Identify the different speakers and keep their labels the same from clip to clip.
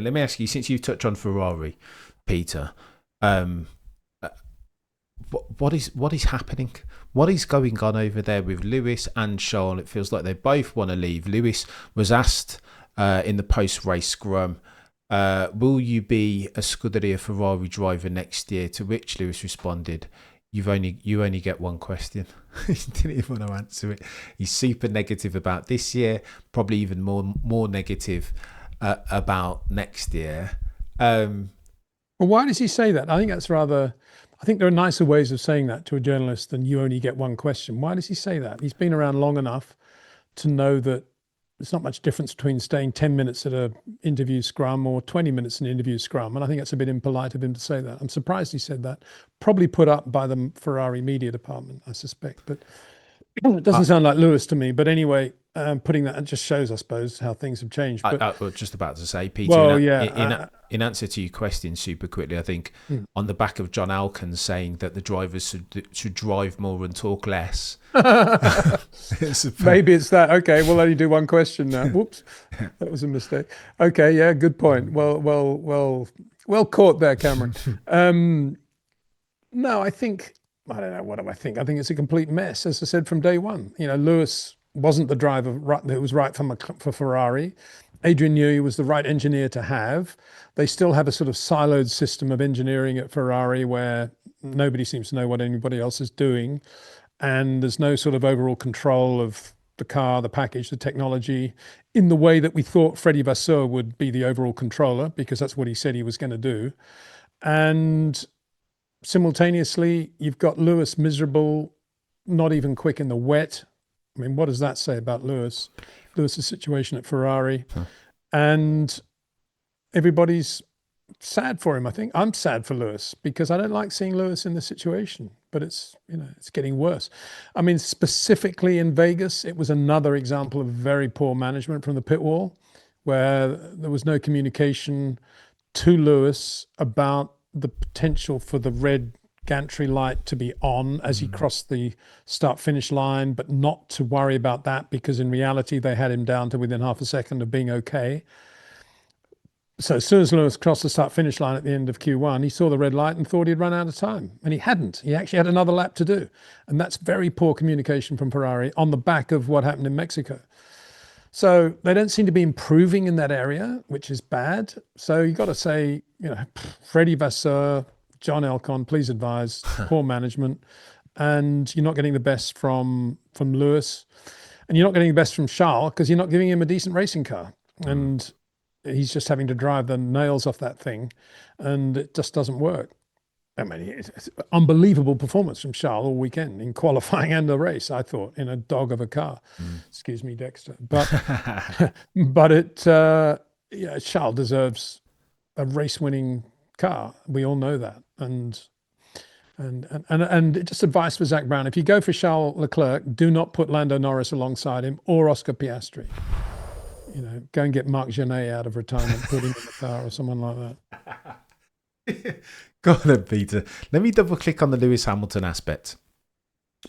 Speaker 1: let me ask you, since you touched on Ferrari, Peter, um, uh, what is happening? What is going on over there with Lewis and Charles? It feels like they both want to leave. Lewis was asked in the post-race scrum, will you be a Scuderia Ferrari driver next year? To which Lewis responded, you only get one question. He didn't even want to answer it. He's super negative about this year, probably even more negative about next year.
Speaker 2: Well, why does he say that? I think that's rather. I think there are nicer ways of saying that to a journalist than you only get one question. Why does he say that? He's been around long enough to know that there's not much difference between staying 10 minutes at a interview scrum or 20 minutes in an interview scrum. And I think it's a bit impolite of him to say that. I'm surprised he said that. Probably put up by the Ferrari media department, I suspect. But it doesn't sound like Lewis to me. But anyway, putting that, it just shows, I suppose, how things have changed. But
Speaker 1: I was just about to say, Peter,
Speaker 2: well,
Speaker 1: in answer to your question super quickly, I think on the back of John Alkin saying that the drivers should drive more and talk less.
Speaker 2: Maybe it's that. Okay, we'll only do one question now. Whoops, that was a mistake. Okay, yeah, good point. Well caught there, Cameron. No, I don't know. What do I think? I think it's a complete mess, as I said from day one. Lewis wasn't the driver that was right for Ferrari. Adrian Newey was the right engineer to have. They still have a sort of siloed system of engineering at Ferrari where nobody seems to know what anybody else is doing. And there's no sort of overall control of the car, the package, the technology, in the way that we thought Freddie Vasseur would be the overall controller, because that's what he said he was going to do. And simultaneously, you've got Lewis miserable, not even quick in the wet. I mean, what does that say about Lewis's situation at Ferrari? And everybody's sad for him, I think. I'm sad for Lewis because I don't like seeing Lewis in this situation, but it's getting worse. I mean, specifically in Vegas, it was another example of very poor management from the pit wall, where there was no communication to Lewis about the potential for the red gantry light to be on as he crossed the start-finish line, but not to worry about that because in reality they had him down to within half a second of being okay. So as soon as Lewis crossed the start-finish line at the end of Q1, he saw the red light and thought he'd run out of time, and he hadn't. He actually had another lap to do, and that's very poor communication from Ferrari on the back of what happened in Mexico. So they don't seem to be improving in that area, which is bad. So you've got to say, Freddie Vasseur, John Elkann, please advise, poor management. And you're not getting the best from Lewis. And you're not getting the best from Charles because you're not giving him a decent racing car. And he's just having to drive the nails off that thing. And it just doesn't work. I mean, it's unbelievable performance from Charles all weekend in qualifying and the race, I thought, in a dog of a car. Excuse me, Dexter. But Charles deserves a race-winning car. We all know that. And just advice for Zach Brown: if you go for Charles Leclerc, do not put Lando Norris alongside him or Oscar Piastri. Go and get Marc Genet out of retirement, put him in the car or someone like
Speaker 1: that. Go on then, Peter. Let me double click on the Lewis Hamilton aspect,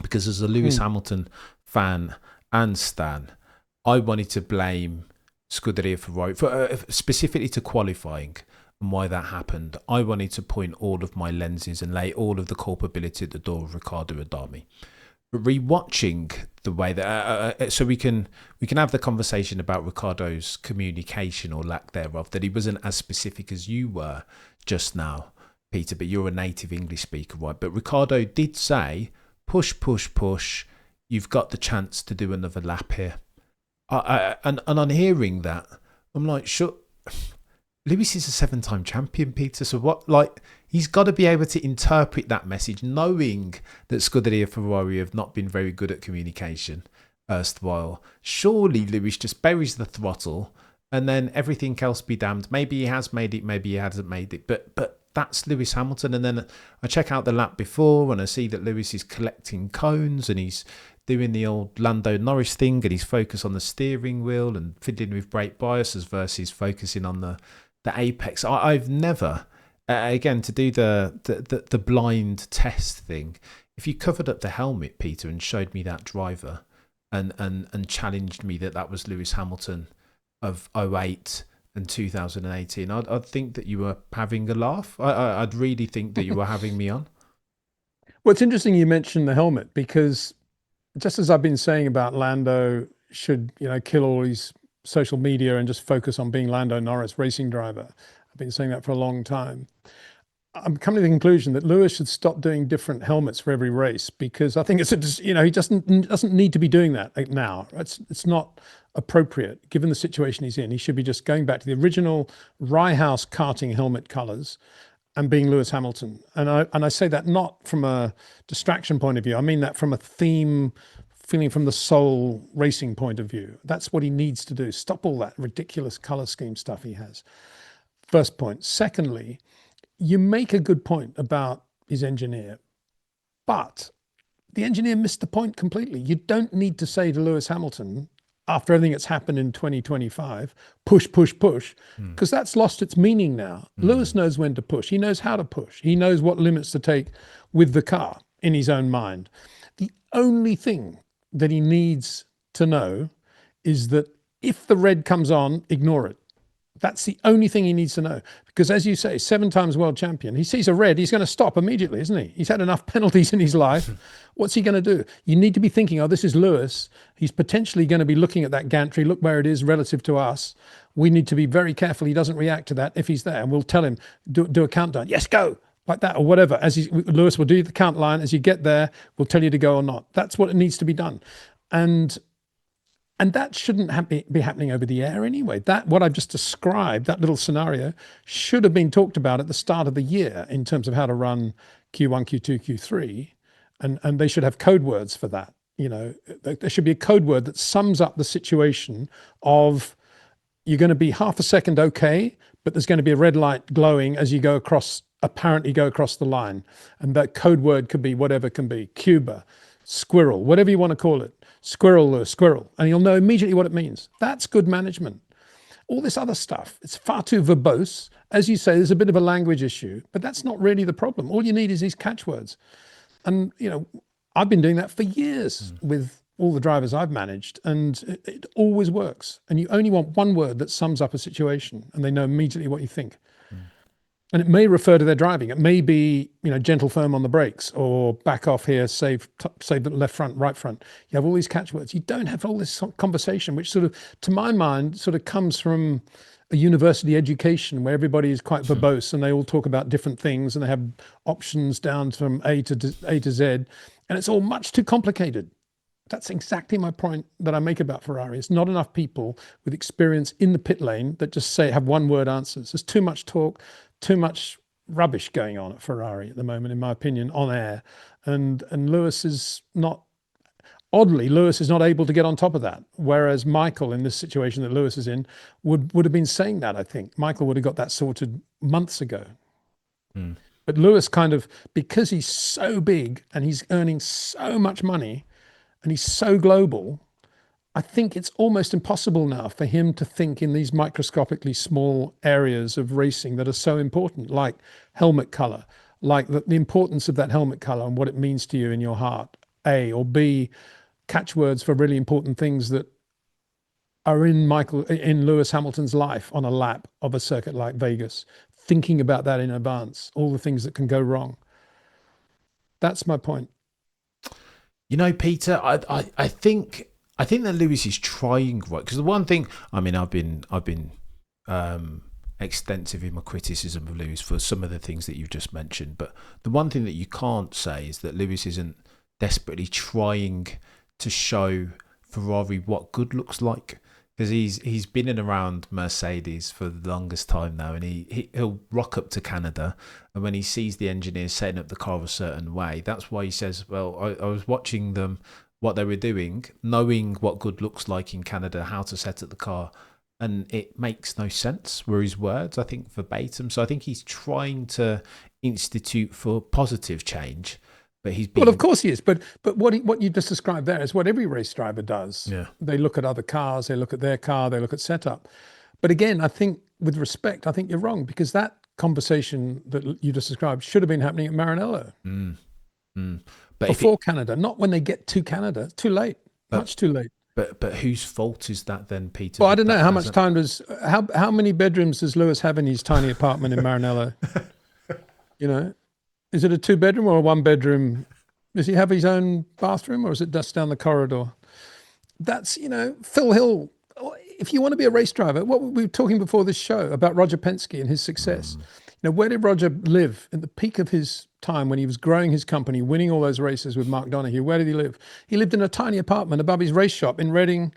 Speaker 1: because as a Lewis Hamilton fan and stan, I wanted to blame Scuderia Ferrari for specifically to qualifying and why that happened. I wanted to point all of my lenses and lay all of the culpability at the door of Riccardo Adami. But rewatching the way that so we can have the conversation about Riccardo's communication or lack thereof, that he wasn't as specific as you were just now, Peter, but you're a native English speaker, right? But Riccardo did say, push, push, push, you've got the chance to do another lap here. And on hearing that, I'm like, sure, Lewis is a 7-time champion, Peter. So what, he's got to be able to interpret that message, knowing that Scuderia Ferrari have not been very good at communication erstwhile. Surely Lewis just buries the throttle and then everything else be damned. Maybe he has made it, maybe he hasn't made it, but that's Lewis Hamilton. And then I check out the lap before and I see that Lewis is collecting cones and he's doing the old Lando Norris thing and he's focused on the steering wheel and fiddling with brake biases versus focusing on the apex. I've never, again, to do the blind test thing, if you covered up the helmet, Peter, and showed me that driver and challenged me that was Lewis Hamilton of '08 and 2018. I'd think that you were having a laugh. I'd really think that you were having me on.
Speaker 2: Well, it's interesting you mentioned the helmet because just as I've been saying about Lando should, kill all his social media and just focus on being Lando Norris, racing driver. I've been saying that for a long time. I'm coming to the conclusion that Lewis should stop doing different helmets for every race because I think he doesn't need to be doing that now. It's not appropriate given the situation he's in. He should be just going back to the original Rye House karting helmet colors and being Lewis Hamilton. And I say that not from a distraction point of view. I mean that from a theme, feeling from the soul racing point of view. That's what he needs to do. Stop all that ridiculous color scheme stuff he has. First point. Secondly, you make a good point about his engineer, but the engineer missed the point completely. You don't need to say to Lewis Hamilton, after everything that's happened in 2025, push, push, push, because that's lost its meaning now. Lewis knows when to push. He knows how to push. He knows what limits to take with the car in his own mind. The only thing that he needs to know is that if the red comes on, ignore it. That's the only thing he needs to know. Because as you say, 7 times world champion, he sees a red, he's going to stop immediately, isn't he? He's had enough penalties in his life. What's he going to do? You need to be thinking, oh, this is Lewis. He's potentially going to be looking at that gantry. Look where it is relative to us. We need to be very careful he doesn't react to that if he's there. And we'll tell him, do a countdown. Yes, go. Like that or whatever. Lewis will do the count line. As you get there, we'll tell you to go or not. That's what it needs to be done. And that shouldn't be happening over the air anyway. That, what I've just described, that little scenario, should have been talked about at the start of the year in terms of how to run Q1, Q2, Q3. And they should have code words for that. There should be a code word that sums up the situation of you're going to be half a second okay, but there's going to be a red light glowing as you apparently go across the line. And that code word could be whatever can be, Cuba, squirrel, whatever you want to call it. Squirrel or squirrel, and you'll know immediately what it means. That's good management. All this other stuff, it's far too verbose. As you say, there's a bit of a language issue, but that's not really the problem. All you need is these catchwords. And, I've been doing that for years with all the drivers I've managed, and it always works. And you only want one word that sums up a situation, and they know immediately what you think. And it may refer to their driving. It may be, gentle firm on the brakes or back off here, save the left front, right front. You have all these catchwords. You don't have all this conversation, which sort of, to my mind, sort of comes from a university education where everybody is quite verbose and they all talk about different things and they have options down from A to Z. And it's all much too complicated. That's exactly my point that I make about Ferrari. It's not enough people with experience in the pit lane that just have one word answers. There's too much talk, too much rubbish going on at Ferrari at the moment, in my opinion, on air. And Lewis is not able to get on top of that. Whereas Michael, in this situation that Lewis is in, would have been saying that, I think. Michael would have got that sorted months ago. But Lewis kind of, because he's so big and he's earning so much money and he's so global, I think it's almost impossible now for him to think in these microscopically small areas of racing that are so important, like helmet color, like the importance of that helmet color and what it means to you in your heart, A, or B, catchwords for really important things that are in Lewis Hamilton's life on a lap of a circuit like Vegas, thinking about that in advance, all the things that can go wrong. That's my point.
Speaker 1: Peter, I think that Lewis is trying, right? Because the one thing, I've been extensive in my criticism of Lewis for some of the things that you've just mentioned, but the one thing that you can't say is that Lewis isn't desperately trying to show Ferrari what good looks like, because he's been in around Mercedes for the longest time now, and he'll rock up to Canada, and when he sees the engineers setting up the car a certain way, that's why he says, well, I was watching them, what they were doing, knowing what good looks like in Canada, how to set up the car, and it makes no sense, were his words, I think, verbatim. So I think he's trying to institute for positive change, but he's been...
Speaker 2: Well, of course he is, but what you just described there is what every race driver does.
Speaker 1: Yeah.
Speaker 2: They look at other cars, they look at their car, they look at setup. But again, I think with respect, I think you're wrong, because that conversation that you just described should have been happening at Maranello.
Speaker 1: But
Speaker 2: before Canada, not when they get to Canada. It's too late, much too late.
Speaker 1: but whose fault is that then, Peter?
Speaker 2: Well, I
Speaker 1: That
Speaker 2: don't know
Speaker 1: that
Speaker 2: how much
Speaker 1: hasn't.
Speaker 2: time does how many bedrooms does Lewis have in his tiny apartment in Maranello? You know, is it a 2 bedroom or a 1 bedroom? Does he have his own bathroom, or is it just down the corridor? That's, Phil Hill. If you want to be a race driver, what we were talking before this show about Roger Penske and his success. Where did Roger live at the peak of his time when he was growing his company, winning all those races with Mark Donoghue? Where did he live? He lived in a tiny apartment above his race shop in Reading,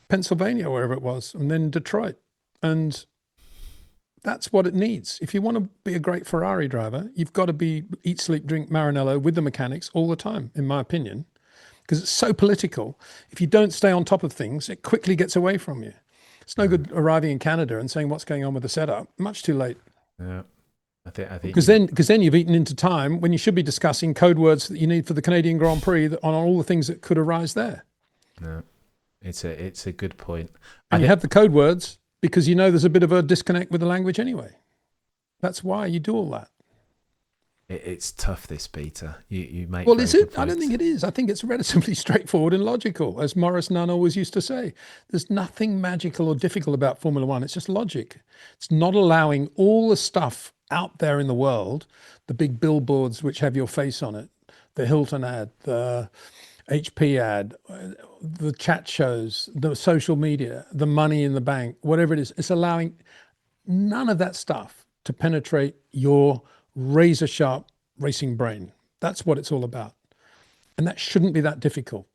Speaker 2: Pennsylvania, wherever it was, and then Detroit. And that's what it needs. If you want to be a great Ferrari driver, you've got to be eat, sleep, drink Maranello with the mechanics all the time, in my opinion, because it's so political. If you don't stay on top of things, it quickly gets away from you. It's no good arriving in Canada and saying what's going on with the setup. Much too late.
Speaker 1: Yeah, I think
Speaker 2: Because then you've eaten into time when you should be discussing code words that you need for the Canadian Grand Prix on all the things that could arise there.
Speaker 1: no, it's a good point.
Speaker 2: And you have the code words because you know there's a bit of a disconnect with the language anyway. That's why you do all that.
Speaker 1: It's tough, this, Peter. You make
Speaker 2: Well,
Speaker 1: very
Speaker 2: is
Speaker 1: good
Speaker 2: it? I don't
Speaker 1: points.
Speaker 2: think it is. I think it's relatively straightforward and logical, as Morris Nunn always used to say. There's nothing magical or difficult about Formula One. It's just logic. It's not allowing all the stuff out there in the world, the big billboards which have your face on it, the Hilton ad, the HP ad, the chat shows, the social media, the money in the bank, whatever it is. It's allowing none of that stuff to penetrate your razor sharp racing brain. That's what it's all about. And that shouldn't be that difficult.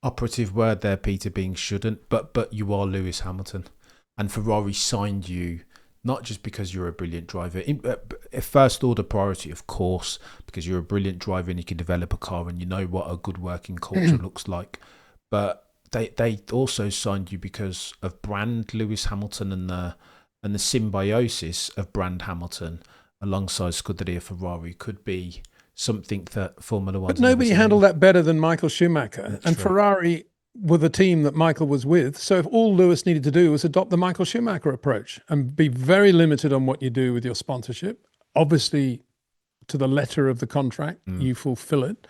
Speaker 1: Operative word there, Peter, being shouldn't, but you are Lewis Hamilton, and Ferrari signed you not just because you're a brilliant driver. A first order priority, of course, because you're a brilliant driver and you can develop a car and you know what a good working culture looks like. But they also signed you because of brand Lewis Hamilton and the symbiosis of brand Hamilton alongside Scuderia Ferrari could be something that Formula One.
Speaker 2: But nobody handled that better than Michael Schumacher.
Speaker 1: That's
Speaker 2: and
Speaker 1: true.
Speaker 2: Ferrari were the team that Michael was with. So if all Lewis needed to do was adopt the Michael Schumacher approach and be very limited on what you do with your sponsorship, obviously to the letter of the contract, you fulfill it.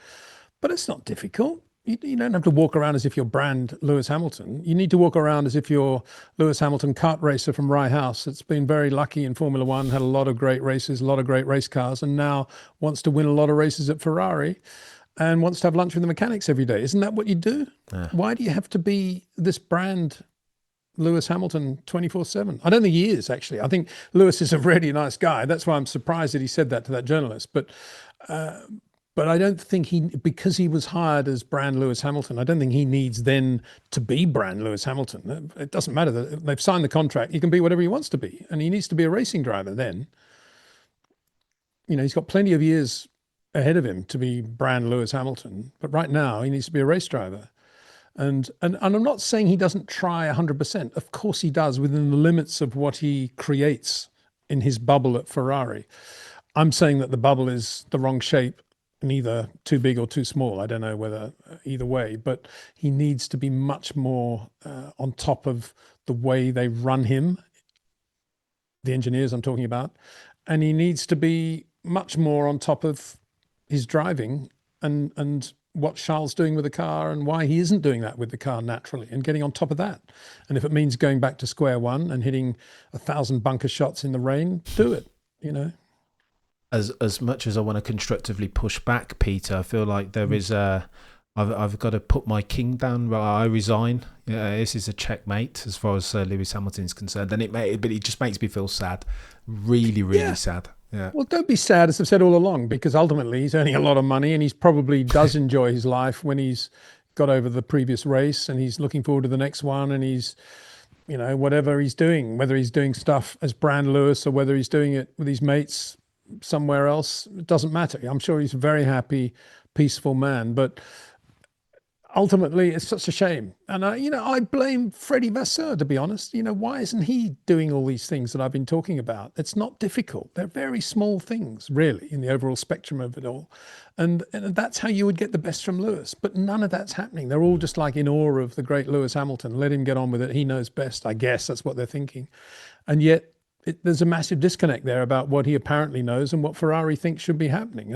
Speaker 2: But it's not difficult. You don't have to walk around as if you're brand Lewis Hamilton. You need to walk around as if you're Lewis Hamilton, kart racer from Rye House. That's been very lucky in Formula One, had a lot of great races, a lot of great race cars, and now wants to win a lot of races at Ferrari and wants to have lunch with the mechanics every day. Isn't that what you do?
Speaker 1: Yeah.
Speaker 2: Why do you have to be this brand Lewis Hamilton 24/7? I don't think he is, actually. I think Lewis is a really nice guy. That's why I'm surprised that he said that to that journalist. But I don't think because he was hired as brand Lewis Hamilton, I don't think he needs then to be brand Lewis Hamilton. It doesn't matter. They've signed the contract. He can be whatever he wants to be. And he needs to be a racing driver then. He's got plenty of years ahead of him to be brand Lewis Hamilton. But right now, he needs to be a race driver. And I'm not saying he doesn't try 100%. Of course he does, within the limits of what he creates in his bubble at Ferrari. I'm saying that the bubble is the wrong shape, neither too big or too small. I don't know whether either way, but he needs to be much more on top of the way they run him, the engineers I'm talking about, and he needs to be much more on top of his driving and what Charles doing with the car and why he isn't doing that with the car naturally and getting on top of that. And if it means going back to square one and hitting 1,000 bunker shots in the rain, do it,
Speaker 1: As much as I want to constructively push back, Peter, I feel like there is I've got to put my king down. I resign. This is a checkmate as far as Lewis Hamilton's concerned, and but it just makes me feel sad, really, really sad. Yeah.
Speaker 2: Well, don't be sad, as I've said all along, because ultimately he's earning a lot of money and he's probably does enjoy his life when he's got over the previous race and he's looking forward to the next one and he's, whatever he's doing, whether he's doing stuff as brand Lewis or whether he's doing it with his mates somewhere else, it doesn't matter. I'm sure he's a very happy, peaceful man, but ultimately it's such a shame. And I blame Freddie Vasseur, to be honest. Why isn't he doing all these things that I've been talking about? It's not difficult. They're very small things, really, in the overall spectrum of it all. And that's how you would get the best from Lewis. But none of that's happening. They're all just like in awe of the great Lewis Hamilton. Let him get on with it. He knows best, I guess. That's what they're thinking. And yet there's a massive disconnect there about what he apparently knows and what Ferrari thinks should be happening.